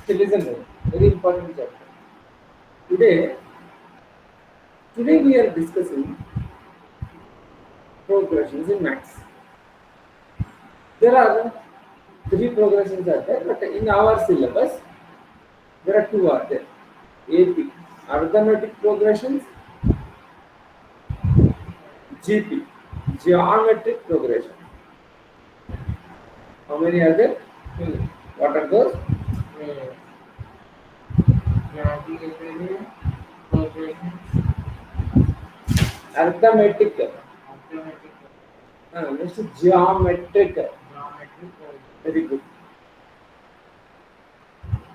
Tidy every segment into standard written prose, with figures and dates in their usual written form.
So listen, very important chapter. Today, today we are discussing progressions in maths. There are three progressions are there, but in our syllabus there are two are there. AP, arithmetic progressions, GP, geometric progression. How many are there? Two. What are those? Geometric progressions. Arithmetic. Next is geometric. Very good.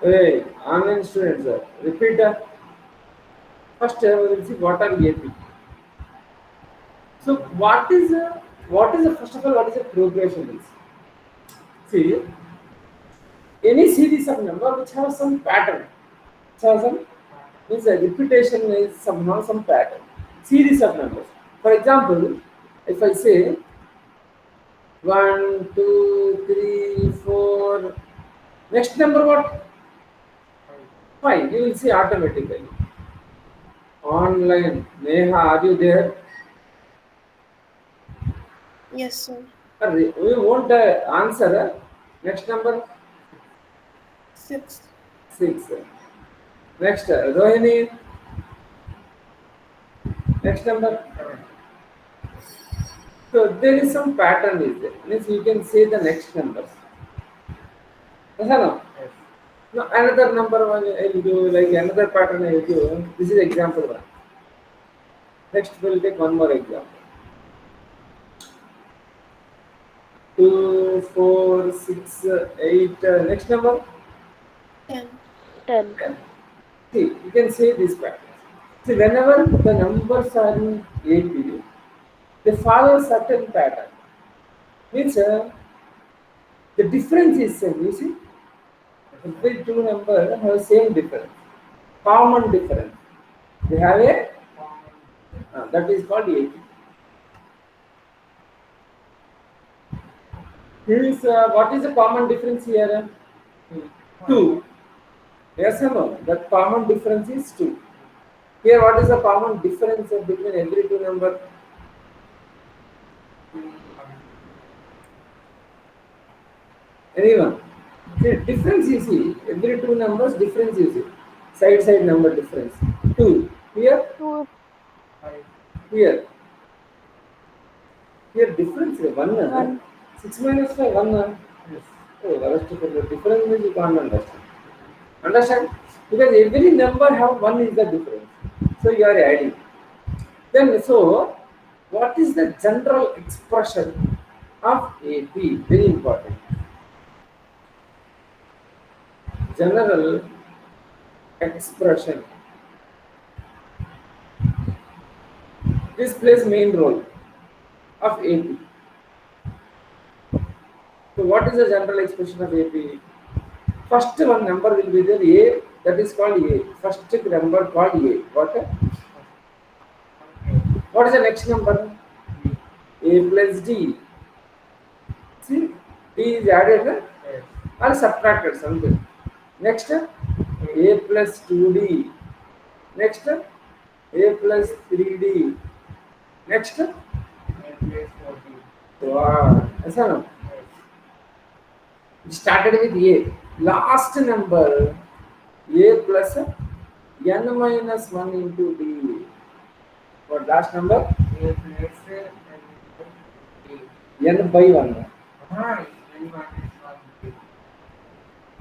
Hey, online students, repeat. First, we will see what are AP. So, what is first of all what is a progression is? See, any series of number which have some pattern, which has some means a repetition is somehow some pattern. Series of numbers. For example, if I say 1, 2, 3, 4, next number what? 5. You will see automatically. Online. Neha, are you there? Yes, sir. We won't answer. Next number 6. 6. Next, Rohini. Next number. So there is some pattern is there. Means you can say the next numbers. Yes or no? Yes. No, another number one I will do like another pattern I will do. This is example one. Next we'll take one more example. 2, 4, 6, 8. Next number 10. 10. 10. See, you can say this pattern. See, whenever the numbers are in AP, they follow a certain pattern. Means the difference is same. You see, every two numbers have same difference, common difference. They have a that is called AP. Means what is the common difference here? 2. Yes or no? That common difference is 2. Here, what is the common difference between every two number? Anyone? The difference you see, every two numbers difference you see. Side number difference. 2. Here, 2. here. Here difference is 1. 1. 6 minus 5, 1. Yes. Oh, the difference means you can't understand. Understand? Because every number have 1 is the difference. So you are adding. Then, so what is the general expression of AP? Very important. General expression. This plays main role of AP. So what is the general expression of AP? First one number will be there A, that is called A. First number called A. What? What is the next number? A plus D. See, D is added or subtracted something. Next, A plus 2D. Next, A plus 3D. Next, A plus 4D. Wow. Yes or no? We started with A. Last number A plus n minus 1 into D. What last number? A plus n by 1.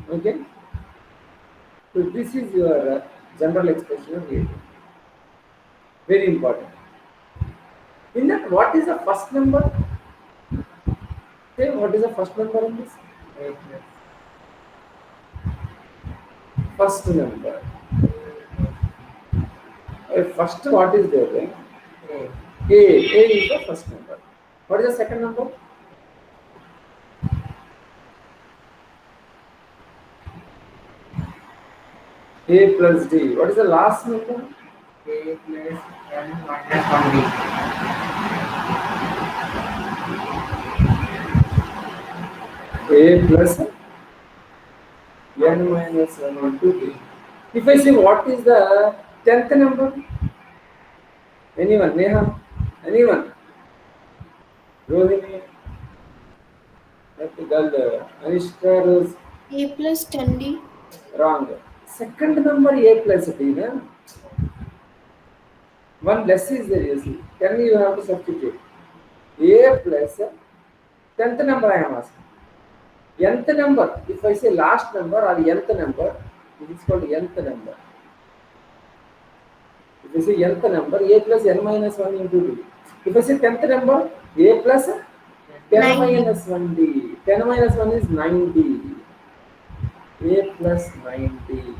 Okay. So this is your general expression of A. Very important. In that, what is the first number? Say what is the first number in this? A plus. First number. First what is there? Then? A. A is the first number. What is the second number? A plus D. What is the last number? A plus n minus 1D. A plus n minus 1 into d. If I say what is the 10th number? Anyone? Neha? Anyone? Rohini? That girl, Anishka Rose? A plus 10D. Wrong. Second number a plus d. Na? One less is there, you see. 10 you have to substitute. A plus 10th number I am asking. Nth number, if I say last number or nth number, it is called nth number. If I say nth number, a plus n minus 1 into d. If I say 10th number, a plus 10 9D. minus 1d. 10 minus 1 is 9d. A plus 9d.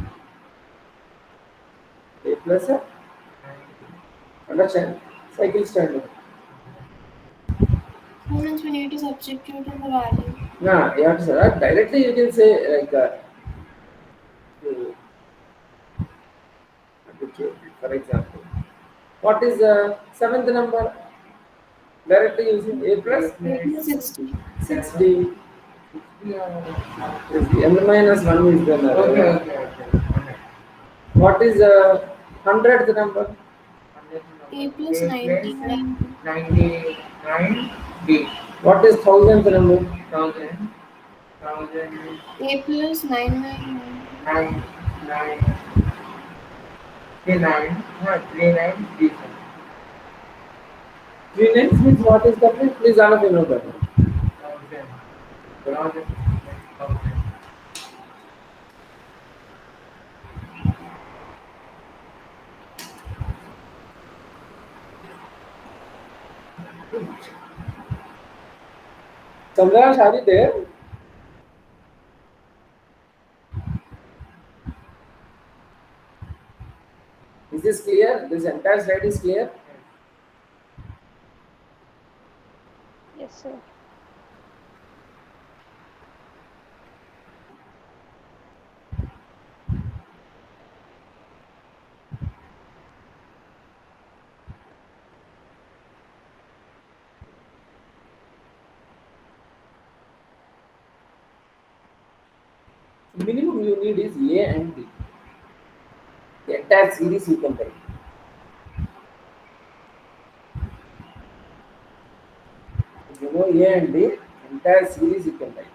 A plus understand? Cycle standard. Students, we need to substitute in the value. Nah, you have to say that. Directly you can say like for example, what is the 7th number? Directly using a plus A plus 60. 6d. Is the n minus 1 is the number. Okay. What is the 100th number? A plus 99. 99 D. What is 1000th number? 1000. A plus 999. 9. 39. No, 39 D. 3 names means what is the place? Please all of you know better. 1000. Samrash, are you there? Is this clear? This entire slide is clear? Yes, sir. Minimum you need is A and B. The entire series you can write. If you know A and B, entire series you can write.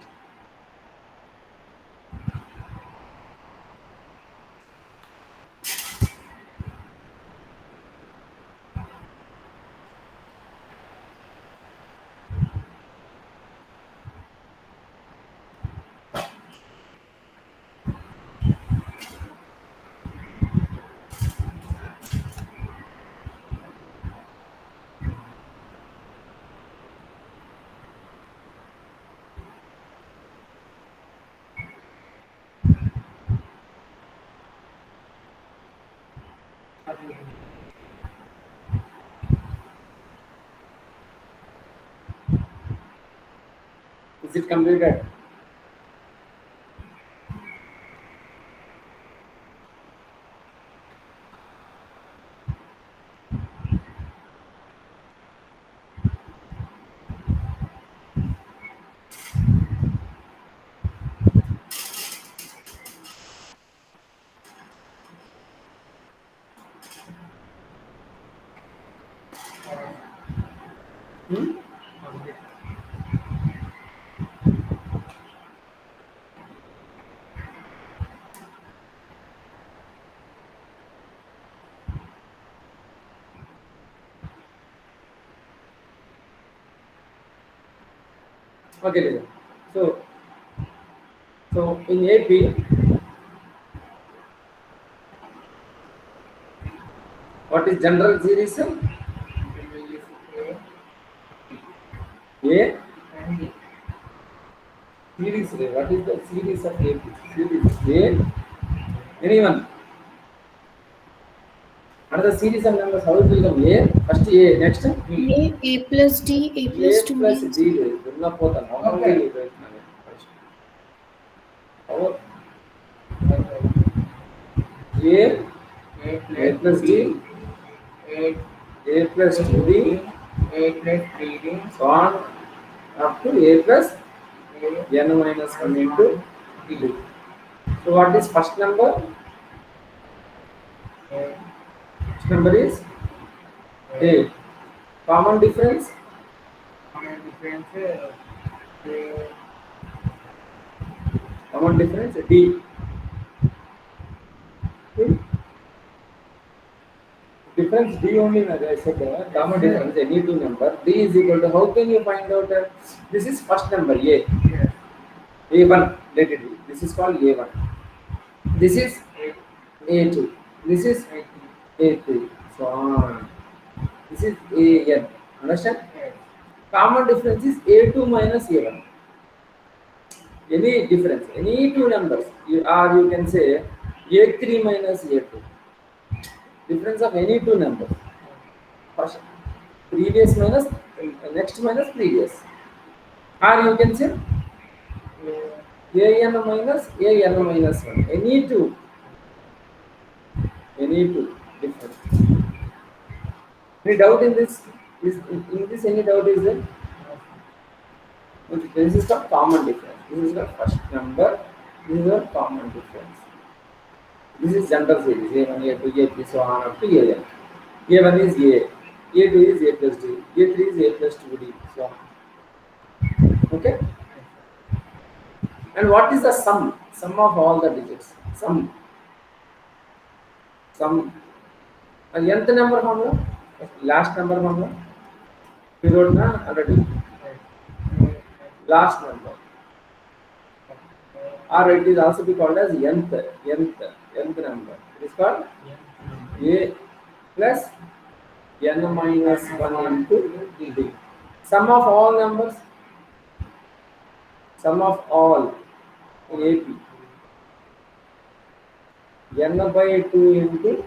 Is it completed? Hmm? Okay, listen. So in AP, what is general series? A series. What is the series of AP? Series A. Anyone? Another series of numbers. How it will come? A. First A. Next A plus D. A plus A plus 2D. D. Durna potan. How will Okay. you write? How? A plus D. A plus 2D. A plus 3D. So on up to A plus n minus 1 into D. So what is first number? First number is 8. Common difference? Common difference Common difference D. Okay. Difference D only, as I said, common difference any two number. D is equal to, how can you find out that this is first number A? yes. A1, let it be. This is called A1. This is 8, A2. This is 8, A3. So on. This is AN. Understand? yes. Common difference is A2 minus A1. Any difference, any two numbers, or you can say A3 minus A2. Difference of any two numbers. First, previous minus next minus previous. Or you can say AN minus AN minus 1. Any two difference. Any doubt in this? Is in this any doubt is there? This is the common difference. This is the first number. This is the common difference. This is general series A1, A2, A3, so on up to AN. A1 is A, A2 is A plus D, A3 is A plus 2D, so on. Okay? And what is the sum? Sum of all the digits. Sum. Sum. Nth number formula? Last number formula? We wrote na already. Last number. Or it is also be called as nth number. It is called A plus n minus 1 into D. Sum of all numbers. Sum of all in AP. N by 2 into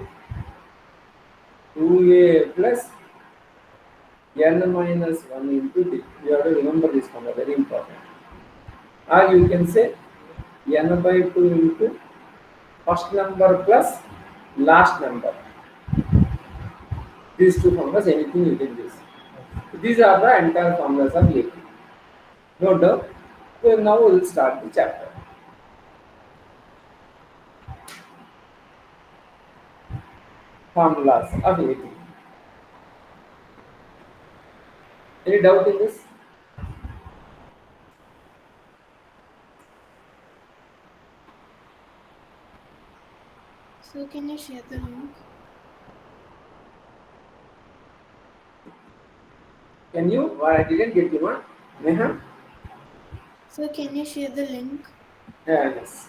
2A plus n minus 1 into D. You have to remember this formula, very important. Or you can say n by 2 into first number plus last number. These two formulas, anything you can use. These are the entire formulas of AP. No doubt. So now we will start the chapter. Formulas of AP. Any doubt in this? So can you share the link? Can you? I didn't get you one. Neha? So can you share the link? Yes.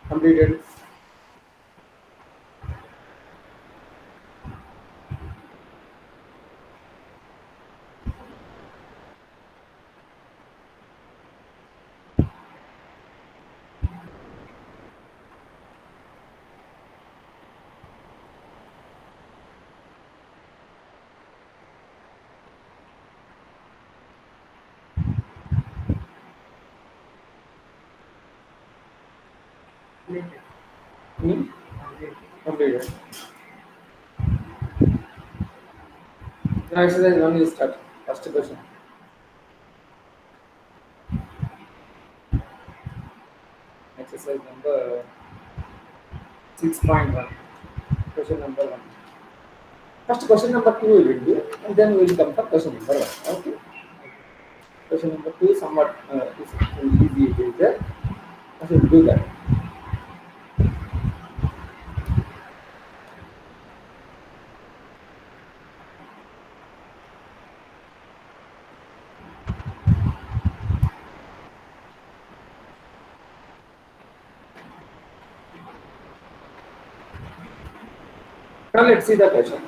Completed. Hmm? Completed. Now exercise 1 is start. First question. Exercise number 6.1. Question number 1. First question number 2 we will do, and then we will come for question number 1. Okay. Question number 2 somewhat is easy. It is there. So we will do that. Now let's see the question.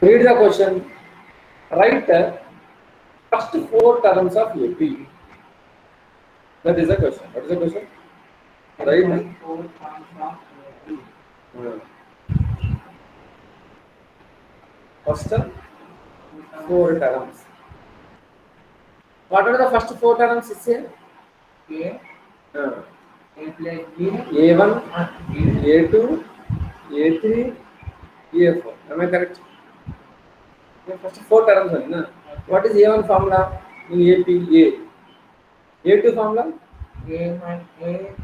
Read the question. Write the first four terms of AP. That is the question. What is the question? Write Four terms of AP. first four terms. What are the first four terms? Is here? A, Uh, A plus B, A1, B, A2, A3, A4. Am I correct? The first four terms only, na? What is A1 formula in AP? A2 formula? A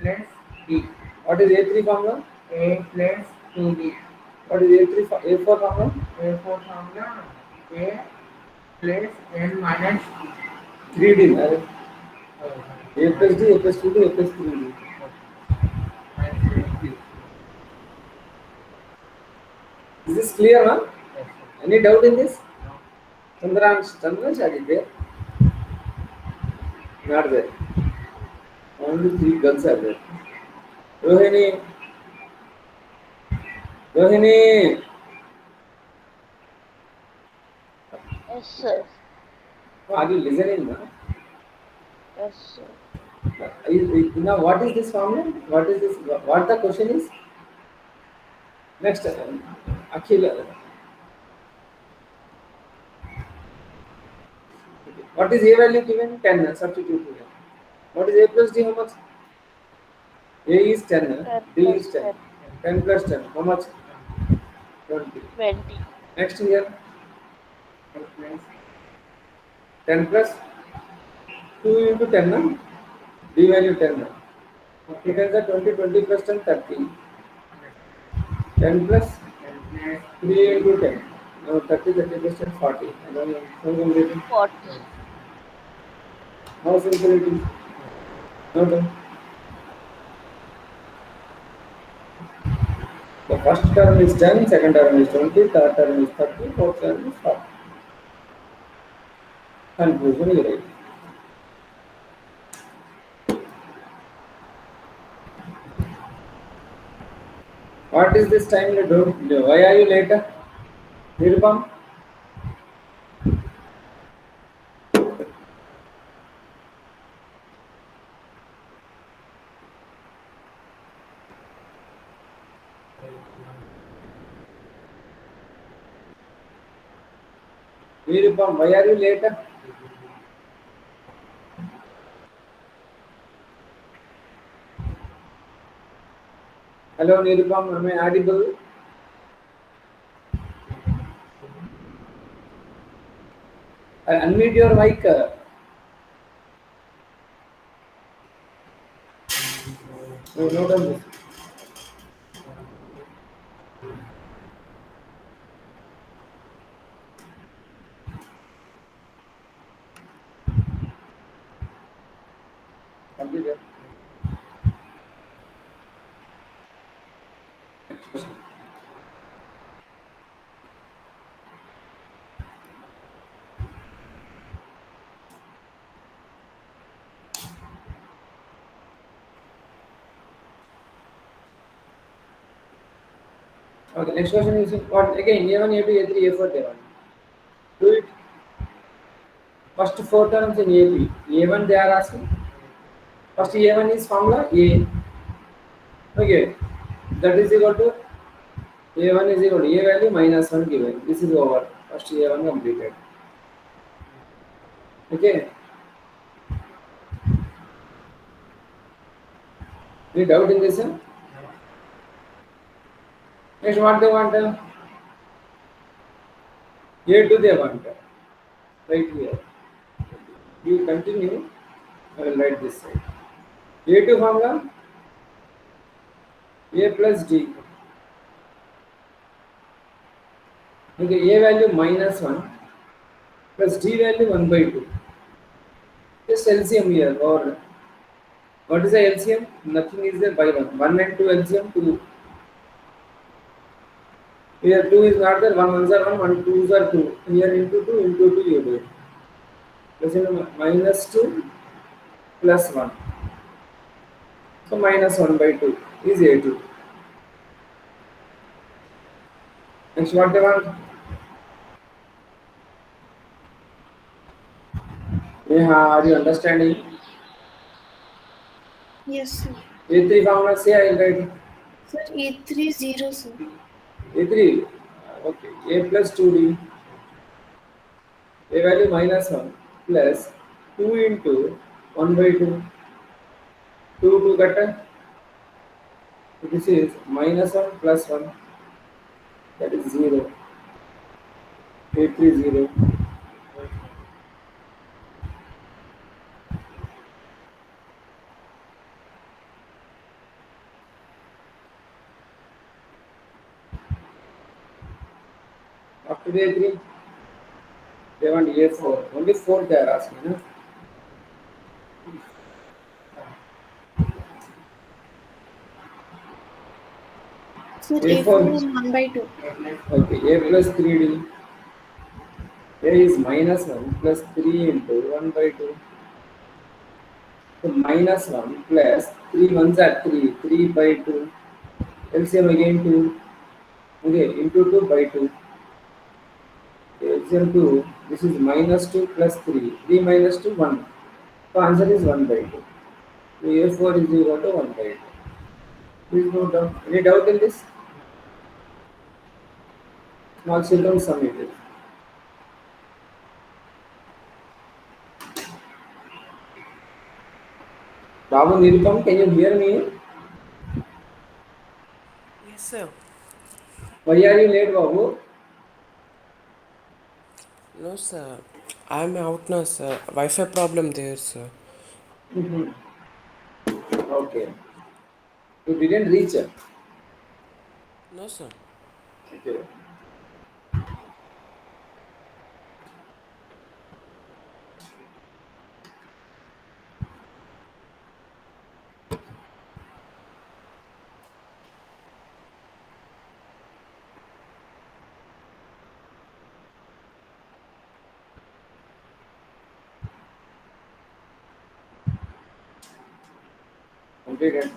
plus B, What is A3 formula? A plus 2B, What is A4 formula? A4 formula, A plus N minus 3D. Na? D. A plus D, A plus 2D, A plus 3D. Is this clear, na? Any doubt in this? Chandran is there? Not there. Only three girls are there. Rohini. Rohini. Yes, sir. Are you listening now? Yes, sir. Now, what is this formula? What is this? What the question is? Next, Akhil. What is A value given? 10. Substitute here. What is A plus D? How much? A is 10. 10 D plus is 10. 10. 10 plus 10. How much? 20. 20. Next here. A plus 10 plus 2 into 10. Na? D value 10. Na? Okay, then the 20. 20 plus 10, 30. 10 plus 3 into 10. Now 30, 30 plus 10, 40. I don't know. How complete? 40. How simple it is? No done. The first term is 10, second term is 20, third term is 30, fourth term is 40. Conclusion is right. What is this time you don't do? Why are you later? Nirupam? Nirupam, why are you later? Hello Nirupam, am I audible? Unmute your mic. No, no done this. Complete it. Okay, next question is what again? A1, A2, A3, A4, A1. Do it. First four terms in AP. A1 they are asking. First A1 is formula A. Okay. That is equal to A1 is equal to A value minus 1 given. This is over. First A1 completed. Okay. Any doubt in this? Next what they want? A2 they want. Right here. You continue. I will write this side. A2 formula A plus D. Okay, A value minus 1 plus D value 1 by 2. Just LCM here or what is the LCM? Nothing is there by 1. 1 and 2 LCM 2. Here 2 is not there, 1 ones are 1, 1 2s are 2. Here into 2 you do it. Plus minus 2 plus 1. So minus 1 by 2 is A2. Next, what they want? Neha, are you understanding? Yes, sir. A3 formula say I will write Sir, A3 0, sir. A3. Okay. A plus 2D. A value minus 1 plus 2 into 1 by 2. 2 to cut. This is minus 1 plus 1. That is 0. A3 0. After the A3, they want A4. Only 4 they are asking. No? Sir, A4 A4. is 1 by 2. A plus Okay. A plus 3D. A is minus 1 plus 3 into 1 by 2. So minus 1 plus 3 ones are 3. 3 by 2. LCM again 2. Okay. Into 2 by 2. LCM 2. This is minus 2 plus 3. 3 minus 2 1. So answer is 1 by 2. So A4 is equal to 1 by 2. Please note down. Any doubt in this? Small children sum it is. Babu Nirupam, can you hear me? Yes, sir. Why are you late, Babu? No, sir. I'm out now, sir. Wi-Fi problem there, sir. Mhm. Okay. You didn't reach it. No, sir. Okay. Completed.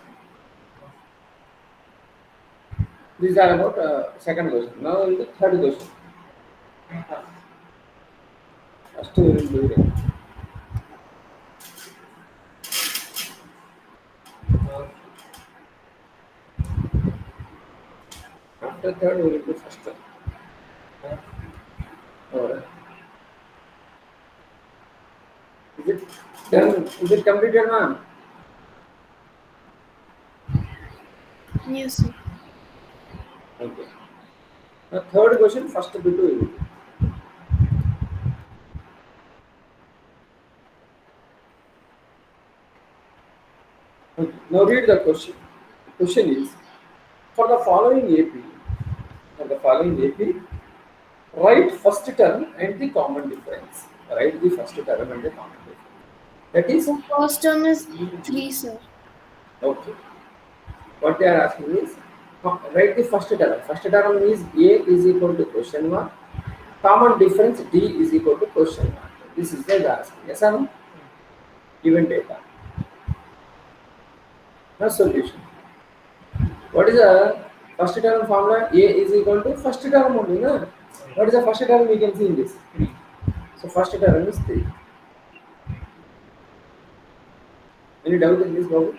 These are about second question. Now the third question. First we will do it. After third we will do first one. Alright. Is it done? Is it completed, ma'am? Yes, sir. Okay. Now third question, first bit we will do. Okay. Now read the question. The question is, for the following AP, write first term and the common difference. Write the first term and the common difference. That is, The first term is 3, sir. okay. What they are asking is, write the first term. First term is A is equal to question mark. Common difference D is equal to question mark. This is the asking. Yes or no? Given data. Now solution. What is the first term formula? A is equal to first term only. No? What is the first term we can see in this? So first term is 3. Any doubt in this, Babu?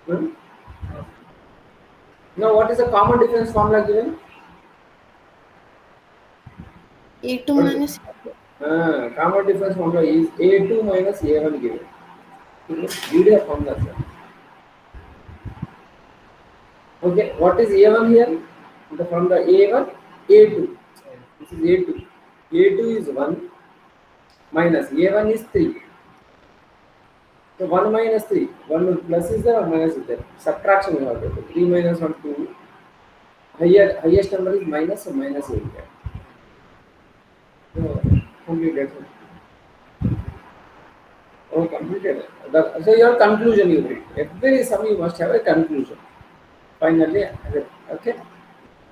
No? Now what is the common difference formula given? A2 What is it? minus Common difference formula is A2 minus A1 given. Give a formula, sir. Okay, what is A1 here? The formula A1, A2. This is A2. A2 is 1 minus A1 is 3. So 1 minus 3. 1 plus is there or minus is there? Subtraction we have to do. 3 minus 1, 2. Highest number is minus, so minus will get. So completed. Oh, completed. So your conclusion you read. Every sum you must have a conclusion. Finally, okay.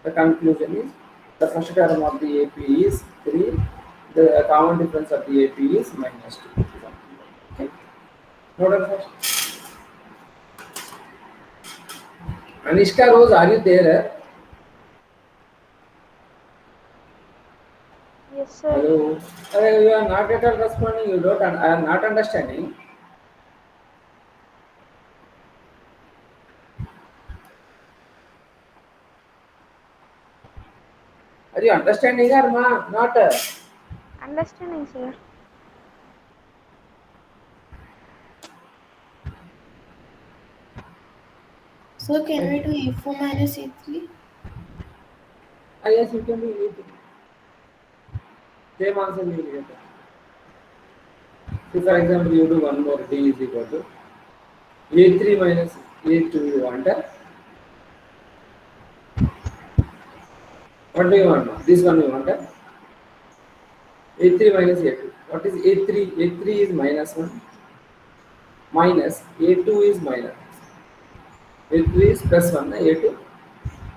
The conclusion is the first term of the AP is 3. The common difference of the AP is minus 2. Okay. Note down first. Anishka Rose, are you there? Yes, sir. Hello. You are not at all responding. You don't. I am not understanding. Are you understanding or not? Understanding, sir. So can we do A4 minus A3? Yes, you can do anything. Same answer you will get. So, for example, you do one more. D is equal to A3 minus A2. You want what do you want now? This one you want A3 minus A2. What is A3? A3 is minus 1. Minus A2 is minus. A3 is plus 1. A2.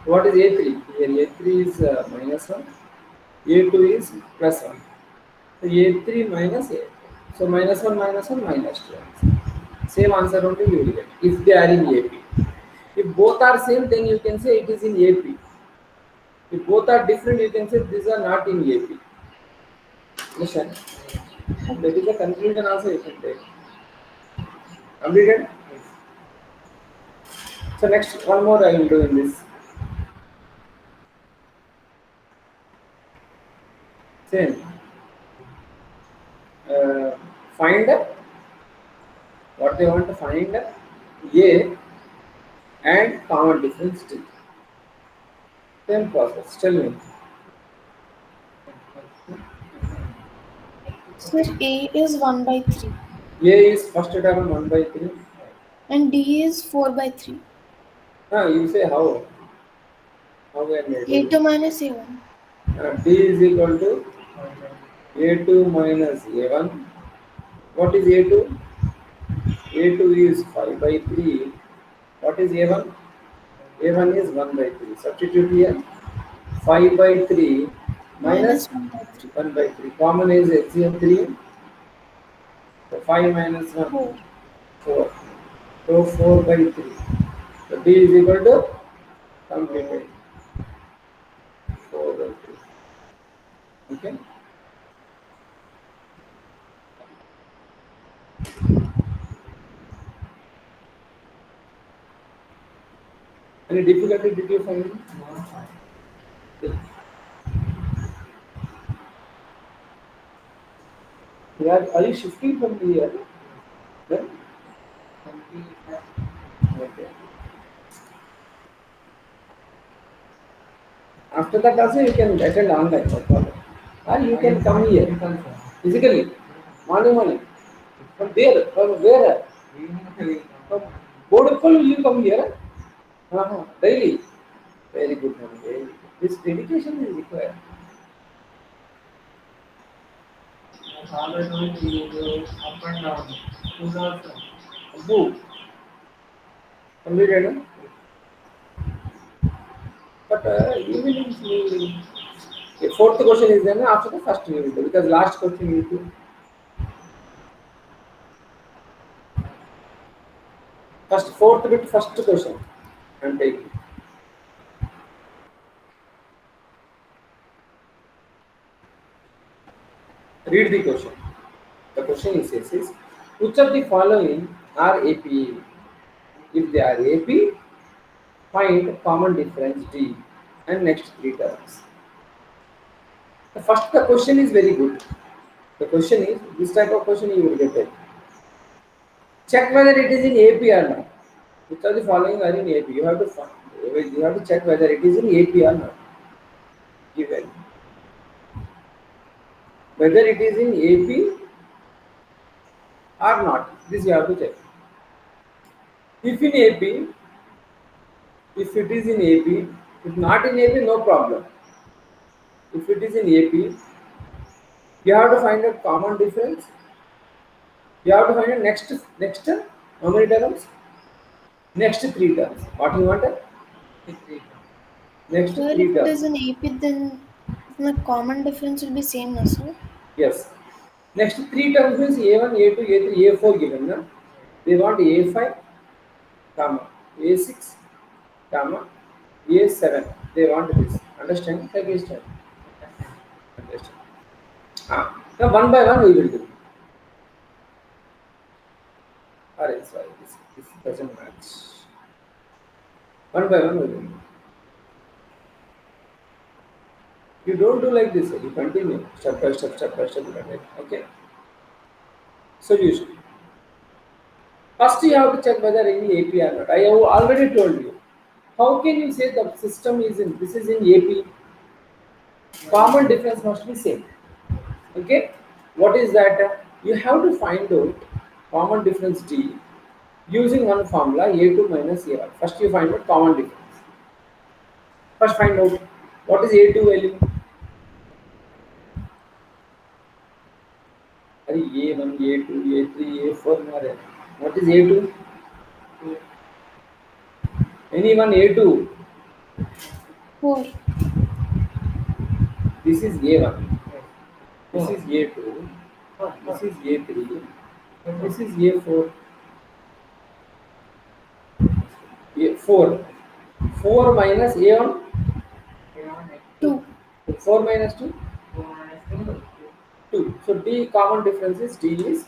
What is A3? Here A3 is minus 1. A2 is plus 1. So A3 minus A. So minus 1 minus 2. Same answer only you will get if they are in AP. If both are same, then you can say it is in AP. If both are different, you can say these are not in AP. Understand? That is the conclusion also you can take. Completed? So next one more I will do in this. Same. Find what they want to find A and common difference T. Same process. Tell me. Sir, A is 1 by 3 A is first term 1 by 3. and D is 4 by 3. You say how? How can I do? A2 minus A1. D is equal to A2 minus A1. What is A2? A2 is 5 by 3. What is A1? A1 is 1 by 3. Substitute here. 5 by 3 minus Minus 1 by 3. 1 by 3. Common is HCF 3. So 5 minus 1, 4. 4. So 4 by 3. So D is equal to completed. 4 by 3. Okay. Any difficulty did you find? Yeah, are you shifting from here? Then? Okay. After that also you can attend online, no problem. Or you can come here physically, morning. From there, from where? From Bodukal you come here? Daily. Very good, man. Very good. This dedication is required. Always only you up and down. Food also. Abbu. Completed, no? But evenings we the fourth question is then after the first we will do because last question we will do. First fourth bit first question. I'm taking. Read the question. The question is which of the following are AP? If they are AP, find common difference D and next three terms. The question is very good. The question is this type of question you will get it. Check whether it is in AP or not. Which of the following are in AP? You have to find, you have to check whether it is in AP or not. Given whether it is in AP or not. This you have to check. If in AP, if it is in AP, if not in AP, no problem. If it is in AP, you have to find a common difference. You have to find a next how many terms? Next three terms. What you want? Next Sir, if three it is terms. an AP, then the common difference will be same, no, sir? Yes. Next three terms means A1, A2, A3, A4 given. Na? They want A5, comma, A6, comma A7. They want this. Understand? Take this time. Understand? Now one by one we will do. Alright, sorry, this doesn't match. One by one we will do. You don't do like this, you continue step by step, step by step. Okay? Solution. First, you have to check whether any AP or not. I have already told you. How can you say the system is in this is in AP? Common difference must be same. Okay? What is that? You have to find out common difference D using one formula A2 minus A1. First, you find out common difference. First, find out what is A2 value. अरे A1, A2, A3, A4 मारे. What is A2? Anyone A2? 4. This is A1. This is A2. This is A3. This is A4. A4. 4 minus A1. 2. 4 minus 2. 2. So D common difference is D is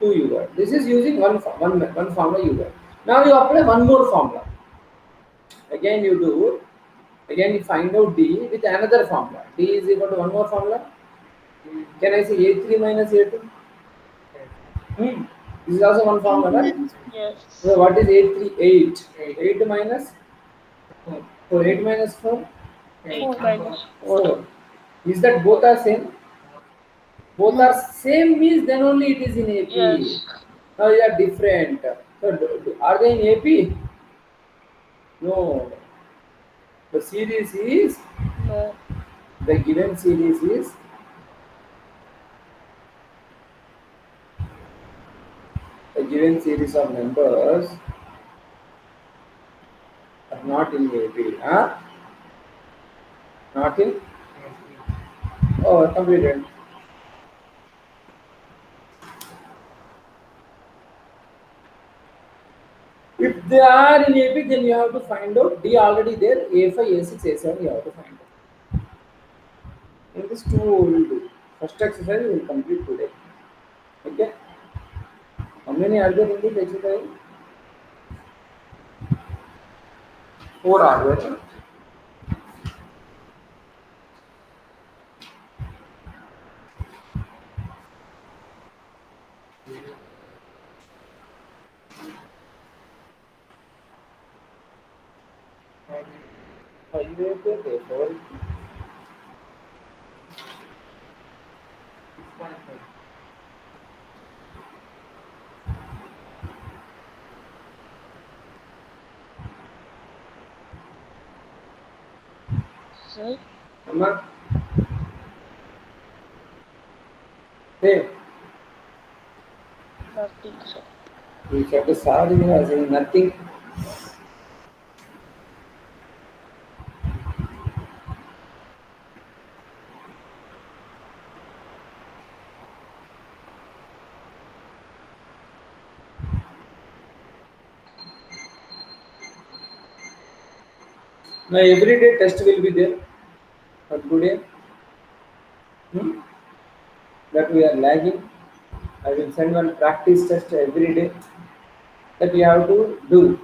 2 you got. This is using one formula you got. Now you apply one more formula. Again you do. Again you find out D with another formula. D is equal to one more formula. Can I say A3 minus A2? This is also one formula, right? Yes. So what is 8, 3, 8? 8 minus 4. 8 minus 4? 8 minus 4. Is that both are same? Both are same means then only it is in AP. Yes. Now they are different. So are they in AP? No. The series is, No. the given series is a given series of numbers are not in AP. Huh? Not in? Oh, completed. If they are in AP, then you have to find out D already there, A5, A6, A7 you have to find out. In this two we will do. First exercise we will complete today. Okay? How many are there in this exercise? 4 are there. Five there, 4. Sir? Amma? Hey, Nothing, sir. you have to start saying nothing. Now everyday test will be there for today. That we are lagging. I will send one practice test every day that you have to do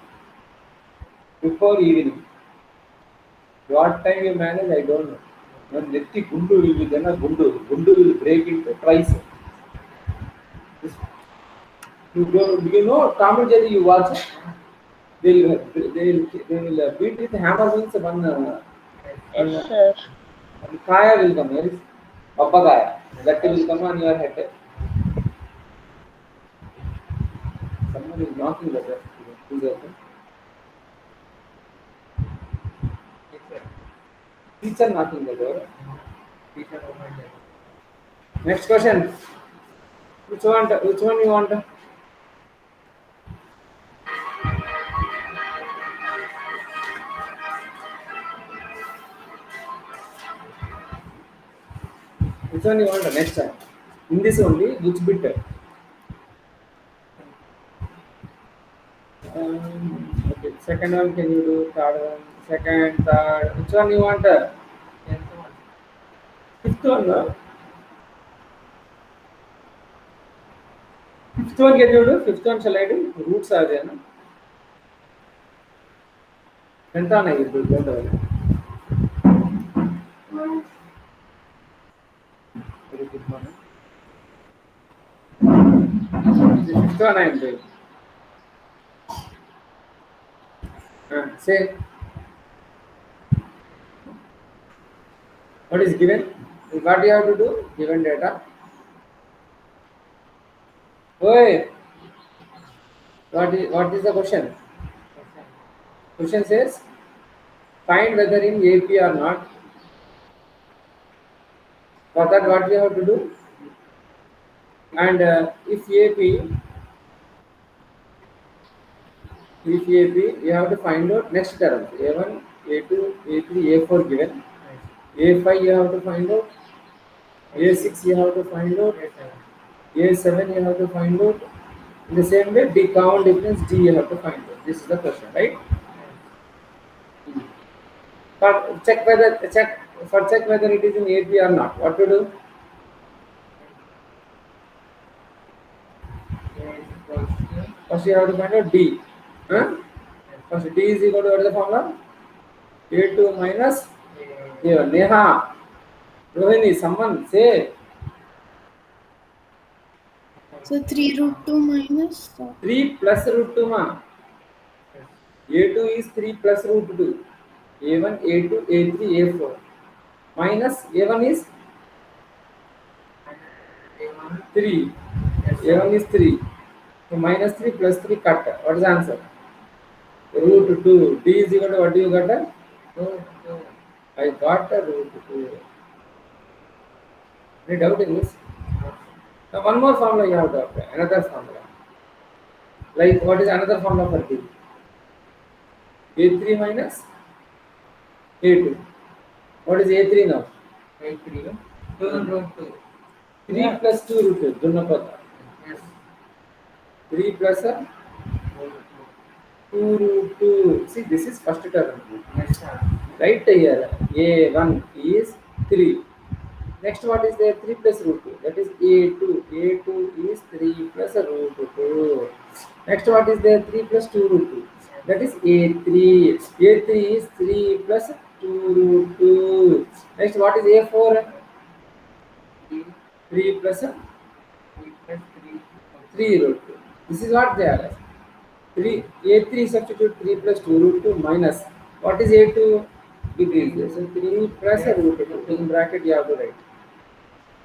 before evening. What time you manage, I don't know. When Netti Gundu will be there, Gundu will break into twice. Do you know Tom and Jerry you watch? They will beat with hammer means Yes, sir. Kaya will come. Here is Papagaya. That will come on your head. Someone is knocking the door. Who's open? Teacher knocking the door. Next question. Which one you want? Which one you want next time? In this only, which bit? Okay, Second one can you do? Third one, second, third. Which one you want? Tenth one. Fifth one, no? Fifth one can you do? Fifth one shall I do? Roots are there, no? Tenth one I will do. Don't worry. Very good morning. The fifth one I am doing. Say what is given? What you have to do? Given data. Oi, what is the question? Question says find whether in AP or not. For that, what you have to do? And if AP, you have to find out next terms. A1, A2, A3, A4 given. A5 you have to find out. A6 you have to find out. A7 you have to find out. In the same way, D common difference D you have to find out. This is the question, right? For check whether it is in AP or not. What to do? First you have to find out D. Huh? First D is equal to what is the formula? A2 minus A1. Neha, Rohini, someone say So 3 root 2 minus 3 plus root 2 ma. A2 is 3 plus root 2. A1, A2, A3, A4. Minus A1 is 3. A1 is 3. So minus 3 plus 3 cut. What is the answer? Root 2. D is equal to what do you got? I got a root 2. Any doubt in this? Now one more formula you have to apply. Another formula. Like what is another formula for D? A3 minus A2. What is A3 now? 3 root 2. 3 plus 2 root 2. Dunapata. Yes. 3 plus a 2 root 2. See, this is first term. Yes, sir. Right here. A1 is 3. Next, what is there? 3 plus root 2. That is A2. A2 is 3 plus a root 2. Next, what is there? 3 plus 2 root 2. That is A3. A3 is 3 plus 2 root 2. Next, what is A4? 3 plus 3 plus 3. 3 root 2. This is what they are. 3 A3 substitute 3 plus 2 root 2 minus. What is A2? Decrease. So 3 plus a root 2. In bracket you have to write.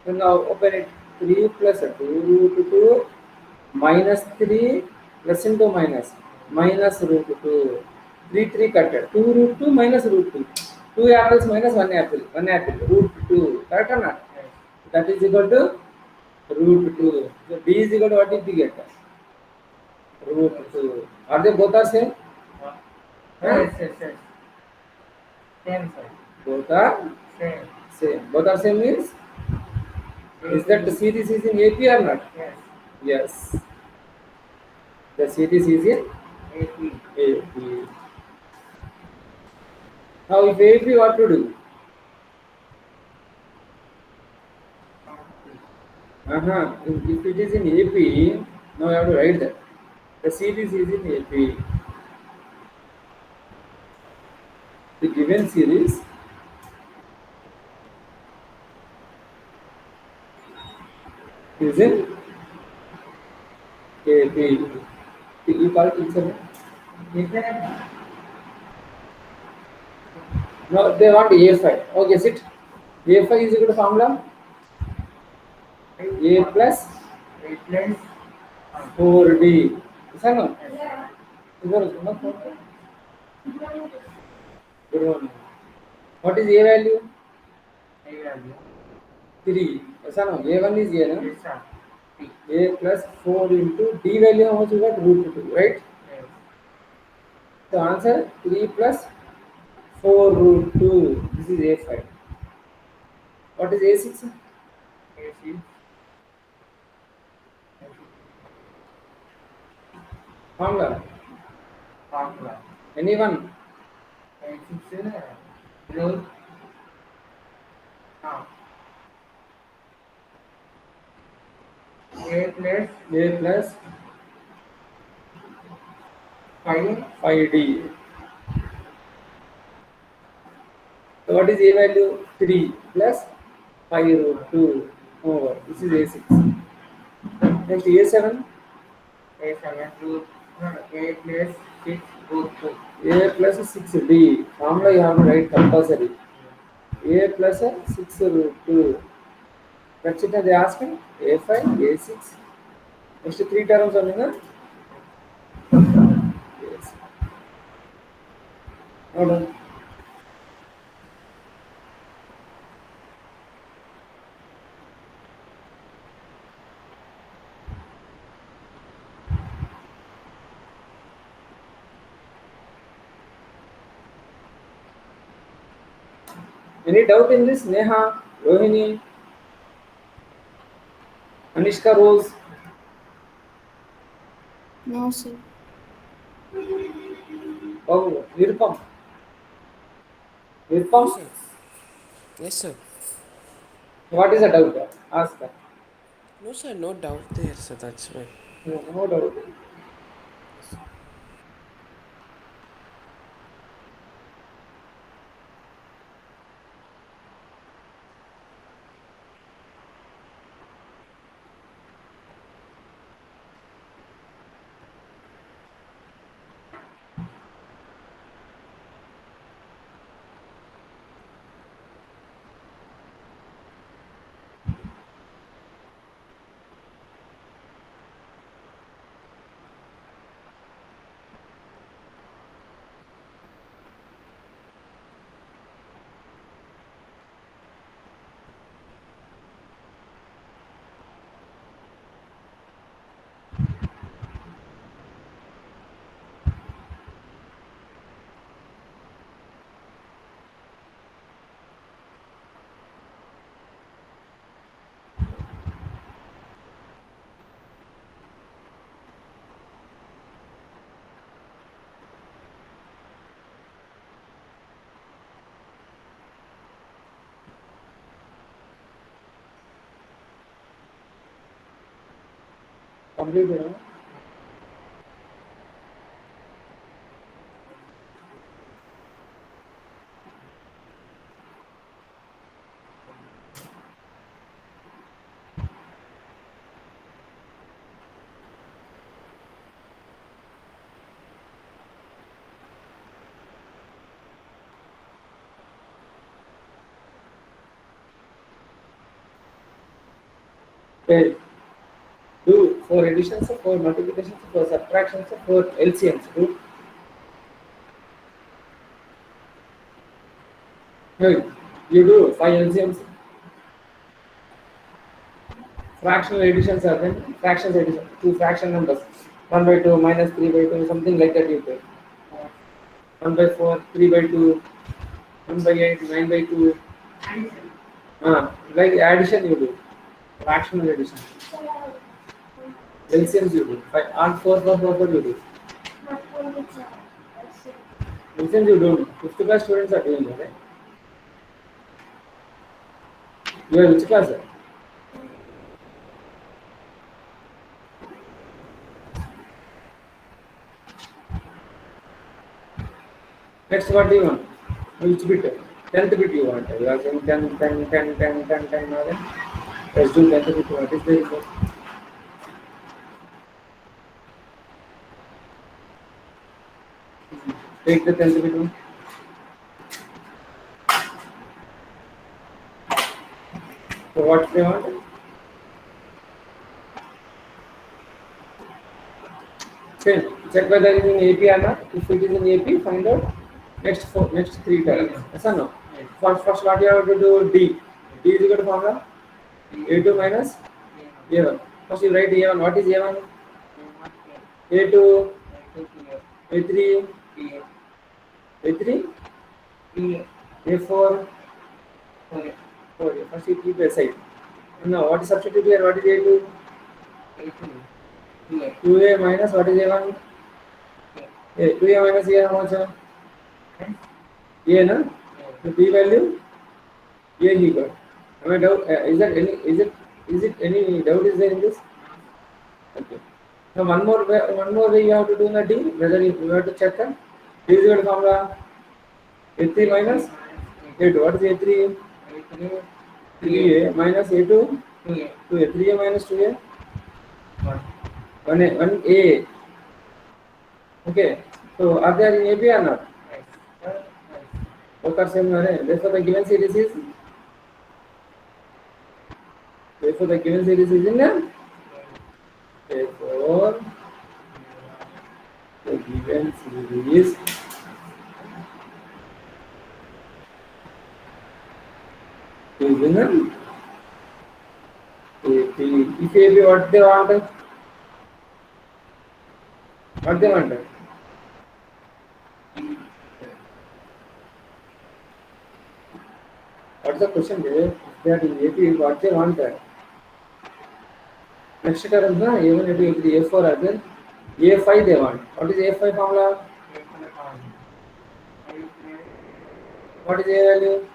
So now open it. 3 plus a 2 root 2 minus 3 plus into minus. Minus root 2. 3 cutted. 2 root 2 minus root 2. 2 apples minus 1 apple. 1 apple. Root 2. Correct or not? Yes. That is equal to root 2. So D is equal to what did we get? Root 2. Are they both are same? Yes. Same, sir. Both are Same. same. Both are same means? Is that the series is in AP or not? Yes. Yes. The series is in AP. AP. Now if AP what to do? If it is in AP, now you have to write that. The series is in AP. The given series is in AP. You call it insert? No, they want A5. Okay, sit. A5 is equal to formula A plus 4D. Is that no? Good one. What is A value? 3. Is that no? A1 is A, no? Yes, sir. A plus 4 into D value, how much you got? Root 2, right? Yes. So answer 3 plus 4 root 2. This is A5. What is A6? AC. Formula. Formula. Anyone? And 6 row. Ah. A plus A plus 5 5D. So what is A value? 3 plus 5 root 2 over. This is A6. Next A7. A7 root A plus 6 root 2. A plus 6D. Formula you have to write compulsory. A plus 6 root 2. That's it. They ask me A5, A6. Next 3 terms only, na? Yes. Now done. Any doubt in this? Neha, Rohini, Anishka Rose, No, sir. oh, Nirupam. Yes, Nirupam, sir. Yes, sir. what is the doubt? Ask her. No, sir, no doubt there, sir. That's why. No, no doubt. Yes, sir. Complete, you know. Okay. Do 4 additions, 4 multiplications, 4 subtractions, 4 LCMs. Do. Hey, you do 5 LCMs. Fractional additions are then fractions addition. 2 fraction numbers. 1 by 2 minus 3 by 2, something like that you take. 1 by 4, 3 by 2, 1 by 8, 9 by 2. Like addition you do. Fractional addition. LCMs you do. 5, and 4, 4, 4, 4 you do. LCMs you don't. 5th class students are doing it, right? You are which class? Sir? Next, what do you want? Which bit? 10th bit you want. You are saying 10, 10, 10, 10, 10, 10. Let's do 10th bit. What is the result? Take the 10th bit one. So what they want? Check whether it is in AP or not. If it is in AP, find out next 3 terms. Yes or no? First what you have to do, D. D is equal to formula A2 minus A1. First you write A1. What is A1? A2, A3, A3, A4, 4. First you keep aside. Now what is substitute here? What is A2? 2A minus what is A1? A 2a minus a how much? A na? The p value a he got. Am I doubt? Is it any doubt is there in this? Okay. Now one more way you have to do in the D. Whether you have to check the D is equal to formula a3 minus a2. What is a3? A3 3a minus a2 2A 2a. 3a minus 2a 1. 1a. Okay. So are they in AB or not? Yes. Yes. Both are same. Therefore the given series is in a. Therefore the given series is in a AP. If AB what they want? What they want? What's the question there? If they are in AP, what they want? Next term na A1, A2, A3, A4 are there. A5 they want. What is A5 formula? What is A value?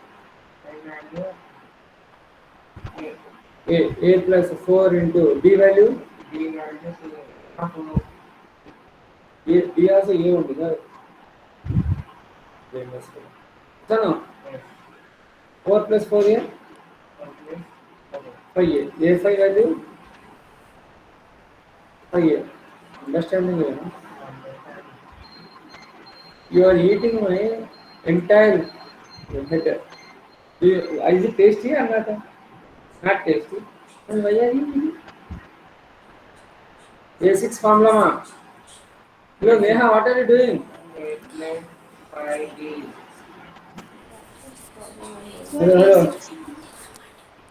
A plus 4 into B value. B also A only. No? So no. 4 plus 4A? 5A. A5 value? 5A. Understanding you know? You are eating my entire head. Is it tasty or not? Not tasty. Then why are you eating? A6 formula ma. Hello Neha, what are you doing? Hello.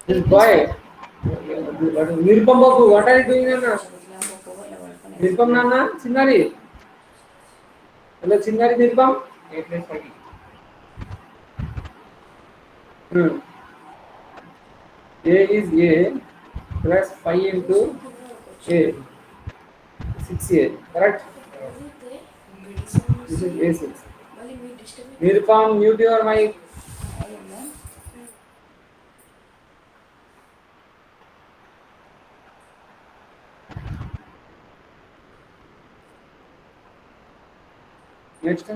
This boy. Nirpam Babu, what are you doing Nana? Nirpam Nana? Chinnari? Hello Chinnari Nirpam? A plus 5. A is A plus 5 into A. 6A. Correct? This is A6. Nirpam, mute your mic. Next.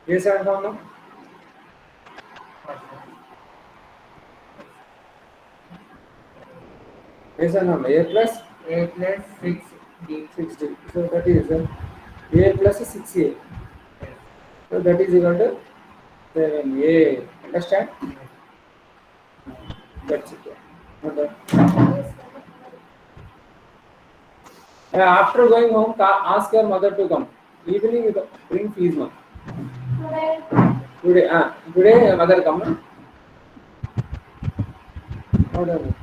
A7 formula. A7 formula. A plus A plus 6D. 6D. So that is A plus 6A. So that is equal to 7A. Understand? That's it. Okay. After going home, ask your mother to come. Evening, you bring fees. Ma. Today, mother come. Na? Order.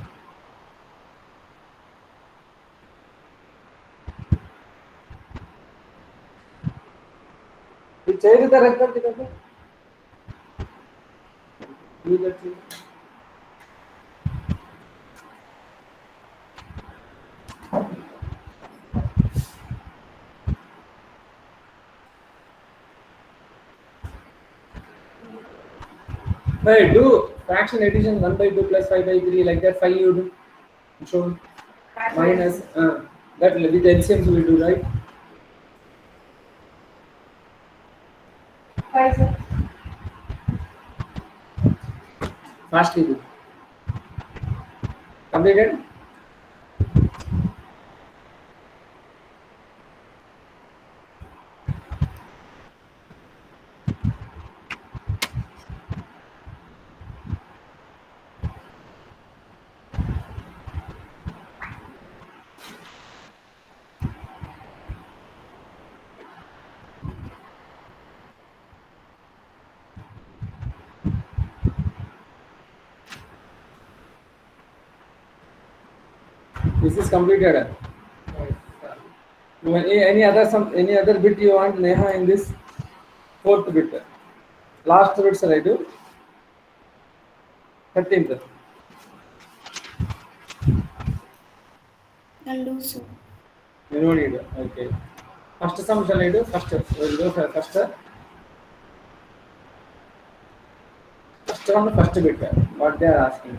You change the record. Do that. Hey, do fraction addition 1 by 2 plus 5 by 3 like that 5 you do. So minus that with the LCMs we will do right. Fastly do. Completed? This is completed. Any other bit you want, Neha, in this fourth bit? Last bit, sir, I do. 13th. I'll do so. You don't need it. Okay. First sum shall I do? First, we'll go for first. First one, first bit. What they are asking.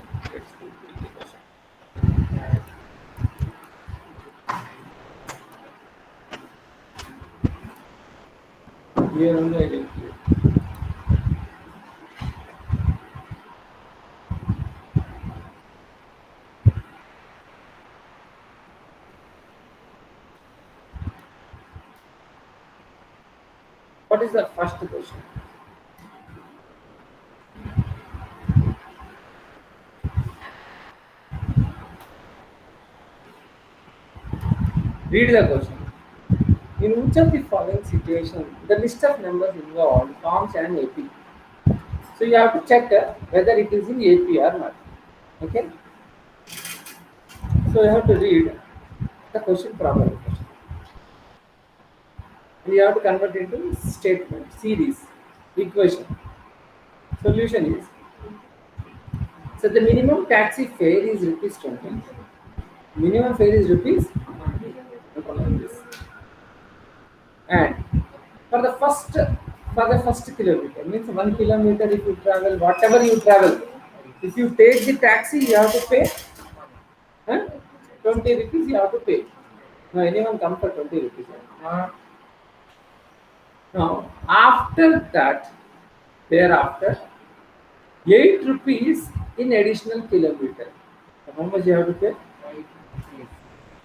Here only I will clear. What is the first question? Read the question. In which of the following situations the list of numbers involved forms an AP? So you have to check whether it is in AP or not. Okay. So you have to read the question properly. And you have to convert it into statement, series, equation. Solution is, so the minimum taxi fare is rupees 20. Minimum fare is rupees 20. And for the first kilometer, means 1 kilometer if you travel, whatever you travel, if you take the taxi you have to pay 20 rupees you have to pay. Now anyone come for 20 rupees. Now after that, thereafter 8 rupees in additional kilometer. So how much you have to pay?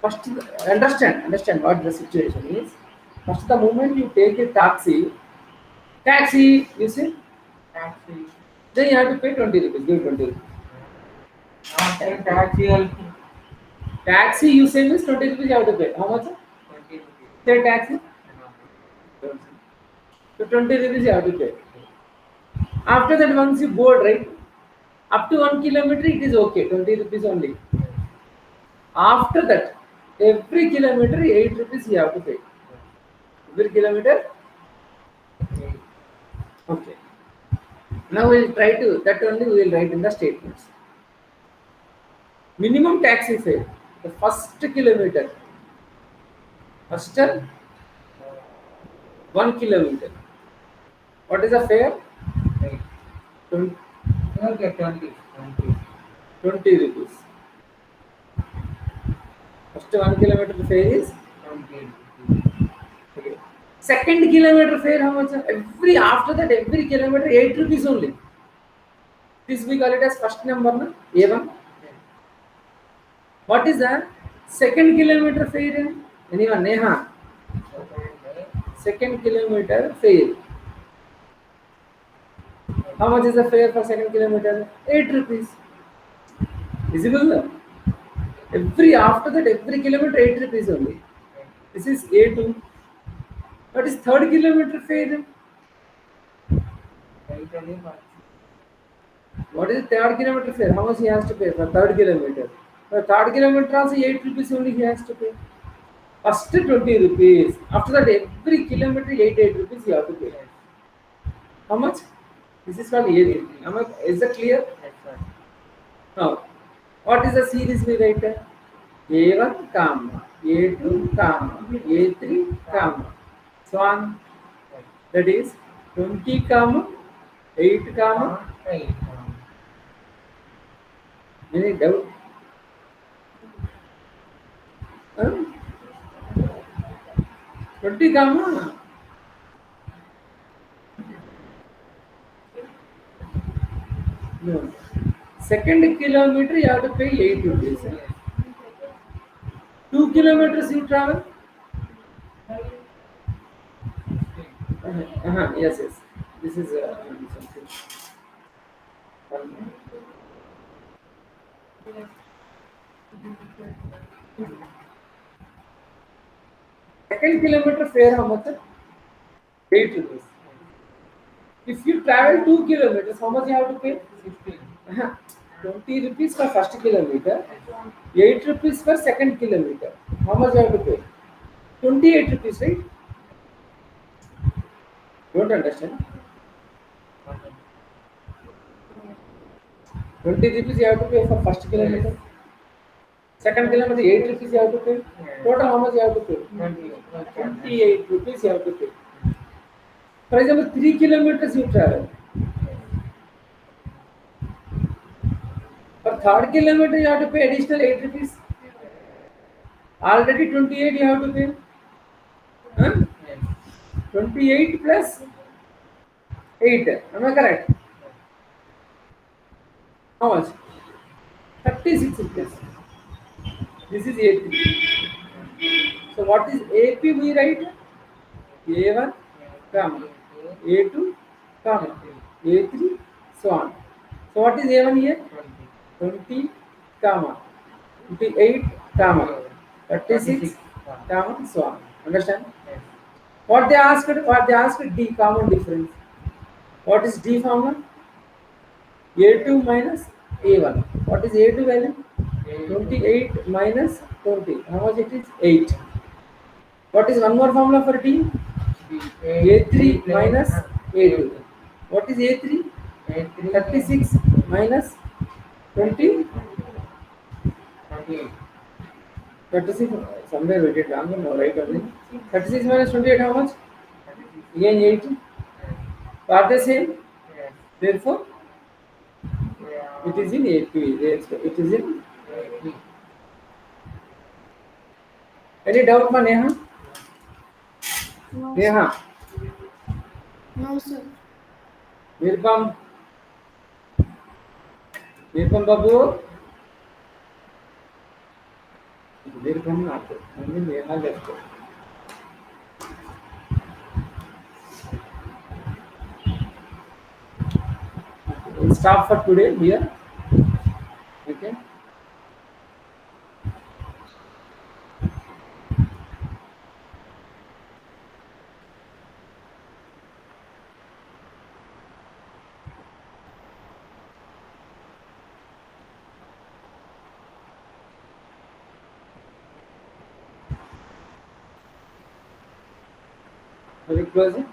First, understand what the situation is. First, the moment you take a taxi, you see, Taxi. then you have to pay 20 rupees. Give 20 rupees. After taxi also Taxi you say means 20 rupees you have to pay. How much? 20 rupees. Say taxi. So 20 rupees you have to pay. After that, once you board, right, up to 1 kilometer it is okay, 20 rupees only. After that, every kilometer 8 rupees you have to pay. Every kilometer. Okay. Now we will try to, that only we will write in the statements. Minimum taxi fare, the first kilometer, first 1 kilometer. What is the fare? Right. 20, Okay, 20. 20 rupees. First 1 kilometer fare is 20. okay. Second kilometer fare, how much? After that every kilometer 8 rupees only. This we call it as first number, no? A1. What is the second kilometer fare? Anyone? Neha. Second kilometer fare. How much is the fare for second kilometer? 8 rupees. Visible? No? After that every kilometer 8 rupees only. This is A2. What is third kilometer fare? What is the third kilometer fare? How much he has to pay for third kilometer? For third kilometer also 8 rupees only he has to pay. First 20 rupees. After that every kilometer 8 rupees you have to pay. How much? This is called area. Is that clear? Now, what is the series we write? A1, comma, A2, comma, A3, comma, so on. That is 20, comma, 8, comma. Any doubt? Huh? 20, comma. No. Second kilometer you have to pay 8 rupees. 2 kilometers you travel. Yes. This is something. Second kilometer fare how much? 8 rupees. If you travel 2 kilometers, how much you have to pay? 16. 20 rupees for first kilometer, 8 rupees for second kilometer. How much you have to pay? 28 rupees, right? Don't understand. 20 rupees you have to pay for first kilometer. Second kilometer 8 rupees you have to pay. Total how much you have to pay? 28 rupees you have to pay. For example, 3 kilometers you travel. For third kilometer you have to pay additional 8 rupees. Already 28 you have to pay. Huh? 28 plus 8. Am I correct? How much? 36 rupees. This is A3. So what is AP we write? A1, comma, A2, comma, A3, so on. So what is A1 here? 20, comma, 28, comma, 36, comma, so on. Understand? What they asked? What they asked? D, common difference. What is D formula? A2 minus A1. What is A2 value? 28 minus 20. How much it is? 8. What is one more formula for D? A3 minus A2. What is A3? 36 minus 20. 36, somewhere we did wrong, no, right? Only. 36 minus 28, how much? Again 8. Are they same? Therefore, it is in AP. It is in. Any doubt, ma Neha? No, Neha, no, sir. Nirpam, Nirpam Babu. Nirpam not. Only Neha left. We'll stop for today here. Okay. Will you close it?